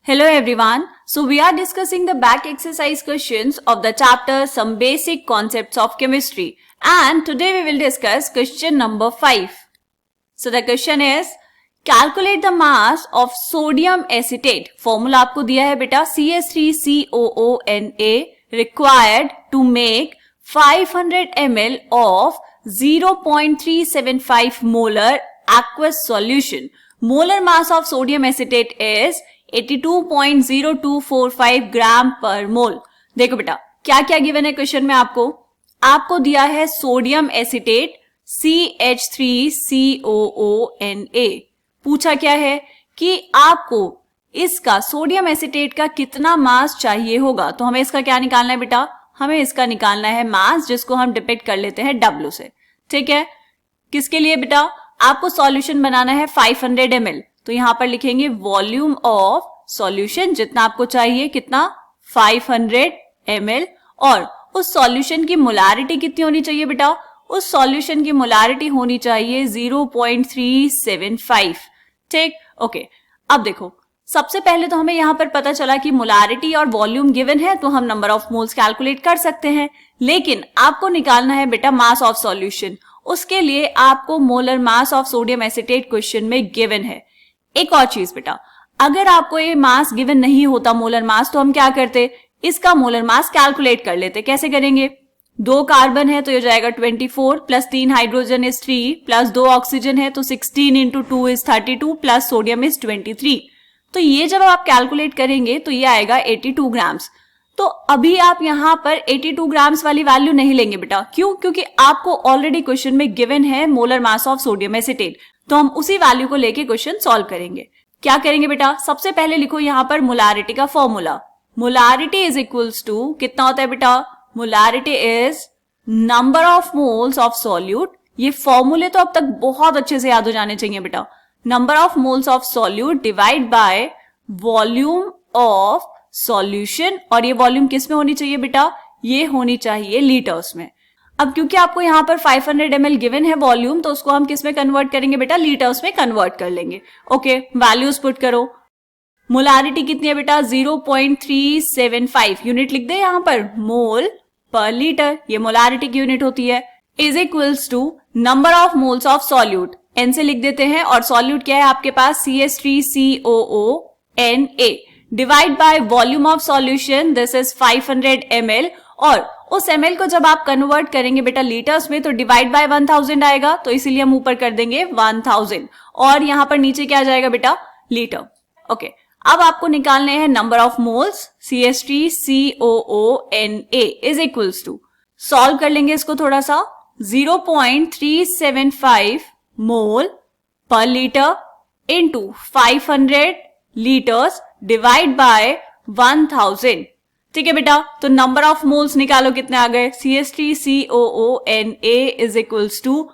Hello everyone. So we are discussing the back exercise questions of the chapter Some Basic Concepts of Chemistry. And today we will discuss question number 5. So the question is, calculate the mass of sodium acetate. Formula आपको दिया है बेटा CH3COONA required to make 500 ml of 0.375 molar aqueous solution. Molar mass of sodium acetate is 82.0245 ग्राम पर मोल. देखो बेटा क्या क्या given है क्वेश्चन में आपको दिया है सोडियम एसिटेट CH3COONA. पूछा क्या है कि आपको इसका सोडियम एसिटेट का कितना मास चाहिए होगा. तो हमें इसका क्या निकालना है बेटा, हमें इसका निकालना है मास, जिसको हम डिपिक्ट कर लेते हैं W से. ठीक है, किसके लिए बेटा, आपको सॉल्यूशन बनाना है 500 ml. तो यहां पर लिखेंगे वॉल्यूम ऑफ सॉल्यूशन, जितना आपको चाहिए, कितना 500 ml. और उस सॉल्यूशन की मोलारिटी कितनी होनी चाहिए बेटा, उस सॉल्यूशन की मोलारिटी होनी चाहिए 0.375. ठीक, ओके. अब देखो, सबसे पहले तो हमें यहां पर पता चला कि मोलारिटी और वॉल्यूम गिवन है, तो हम नंबर ऑफ मोल्स कैलकुलेट कर सकते हैं. लेकिन आपको निकालना है बेटा मास ऑफ सॉल्यूशन. उसके लिए आपको molar mass of sodium acetate question में गिवन है. एक और चीज बेटा, अगर आपको ये मास गिवन नहीं होता मोलर मास, तो हम क्या करते, इसका मोलर मास कैलकुलेट कर लेते. कैसे करेंगे, 2 कार्बन है तो ये जाएगा 24 plus 3 hydrogen is 3 plus 2 oxygen है तो 16 into 2 is 32 plus sodium is 23. तो ये जब आप कैलकुलेट करेंगे तो ये आएगा 82 ग्राम्स. तो अभी आप यहां पर 82 ग्राम्स वाली वैल्यू नहीं लेंगे बेटा. क्यों, क्योंकि आपको ऑलरेडी क्वेश्चन में गिवन है molar mass of sodium acetate. तो हम उसी वैल्यू को लेके क्वेश्चन सॉल्व करेंगे. क्या करेंगे बेटा, सबसे पहले लिखो यहां पर मोलारिटी का formula. Molarity is equals to कितना होता है बेटा, molarity is number of moles of solute. ये फॉर्मूले तो अब तक बहुत अच्छे से याद हो जाने चाहिए बेटा. Number of moles of solute divide by volume of solution. और ये वॉल्यूम किस में होनी चाहिए बेटा, ये होनी चाहिए लीटर्स में. अब क्योंकि आपको यहाँ पर 500 ml गिवन है वॉल्यूम, तो उसको हम किस में कन्वर्ट करेंगे बेटा, लीटर्स में कन्वर्ट कर लेंगे. ओके, वैल्यूज पुट करो. मोलारिटी कितनी है बेटा, 0.375. यूनिट लिख दे यहाँ पर, मोल पर लीटर, ये मोलारिटी की यूनिट होती है. Is equals to number of moles of solute, N से लिख देते हैं. और सॉल्यूट क्या है आपके पास, CH3COONA divide by volume of solution, this is 500 ml. और उस ml को जब आप कन्वर्ट करेंगे बेटा लीटर्स में, तो डिवाइड बाय 1000 आएगा, तो इसीलिए हम ऊपर कर देंगे 1000. और यहां पर नीचे क्या आ जाएगा बेटा, लीटर. ओके, अब आपको निकालने हैं number of moles. CH3COONA is equals to, solve कर लेंगे इसको थोड़ा सा, 0.375 mole per litre into 500 litres divide by 1000. ठीक है बेटा, तो नंबर ऑफ मोल्स निकालो कितने आ गए, CH3COONA इज इक्वल्स टू,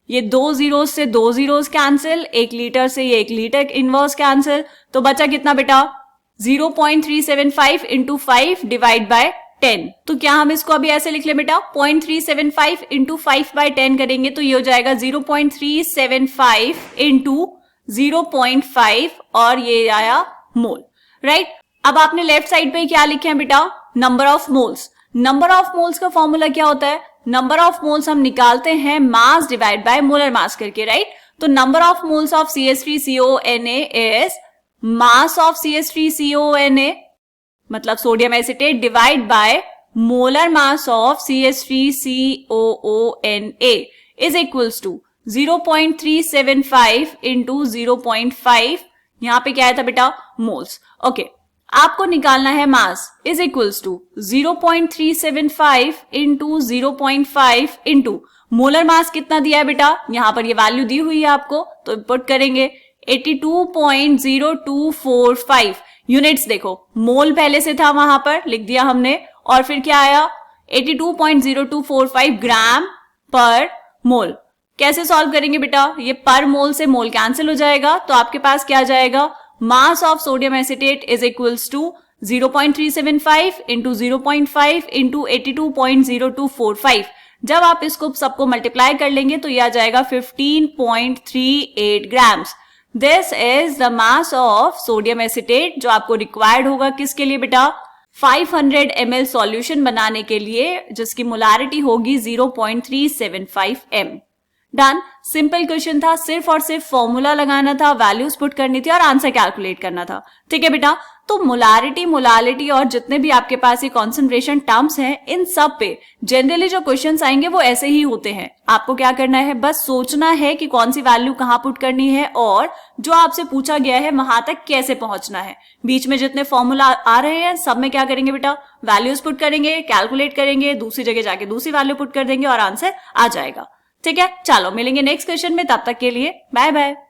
ये 2 जीरोस से 2 जीरोस कैंसिल, 1 लीटर से ये 1 लीटर इनवर्स कैंसिल, तो बचा कितना बेटा, 0.375 इंटू 5 डिवाइड बाय 10. तो क्या हम इसको अभी ऐसे लिख ले बेटा, 0.375 इंटू 5 बाय 10 करेंगे तो ये हो जाएगा 0.375 इंटू 0.5 और ये आया मोल. राइट, अब आपने लेफ्ट साइड पे क्या लिखे हैं बेटा, number of moles. Number of moles का फॉर्मूला क्या होता है, नंबर ऑफ मोल्स हम निकालते हैं mass divide by molar mass करके. राइट, तो number of moles of CH3CONA is mass of CH3CONA मतलब sodium acetate divide by molar mass of CH3COONA is equals to 0.375 into 0.5. यहां पे क्या आया था बेटा, मोल्स. ओके, आपको निकालना है mass is equals to 0.375 into 0.5 into molar mass कितना दिया है बेटा, यहां पर ये वैल्यू दी हुई है आपको, तो पुट करेंगे 82.0245. यूनिट्स देखो, मोल पहले से था वहां पर लिख दिया हमने, और फिर क्या आया 82.0245 ग्राम पर मोल. कैसे सॉल्व करेंगे बेटा, ये पर मोल से मोल कैंसिल हो जाएगा, तो आपके पास क्या आ जाएगा, mass of sodium acetate is equals to 0.375 into 0.5 into 82.0245. जब आप इसको सबको मल्टीप्लाई कर लेंगे तो यह आ जाएगा 15.38 grams. This is the mass of sodium acetate, जो आपको रिक्वायर्ड होगा किसके लिए बेटा, 500 ml सॉल्यूशन बनाने के लिए, जिसकी मोलारिटी होगी 0.375 m। डन। सिंपल क्वेश्चन था, सिर्फ और सिर्फ फॉर्मूला लगाना था, वैल्यूज पुट करनी थी और आंसर कैलकुलेट करना था। ठीक है बेटा, तो मोलारिटी, मोलालिटी और जितने भी आपके पास ये कॉन्सेंट्रेशन टर्म्स हैं, इन सब पे जनरली जो क्वेश्चंस आएंगे वो ऐसे ही होते हैं। आपको क्या करना है, बस सोचना है कि कौन सी वैल्यू कहाँ पुट करनी है और जो आपसे पूछा गया है वहां तक कैसे पहुंचना है। बीच में जितने फॉर्मूला आ रहे हैं सब में क्या करेंगे बेटा, वैल्यूज पुट करेंगे, कैलकुलेट करेंगे, दूसरी जगह जाके दूसरी वैल्यू पुट कर देंगे और आंसर आ जाएगा। ठीक है, चलो मिलेंगे नेक्स्ट क्वेश्चन में, तब तक के लिए बाय बाय।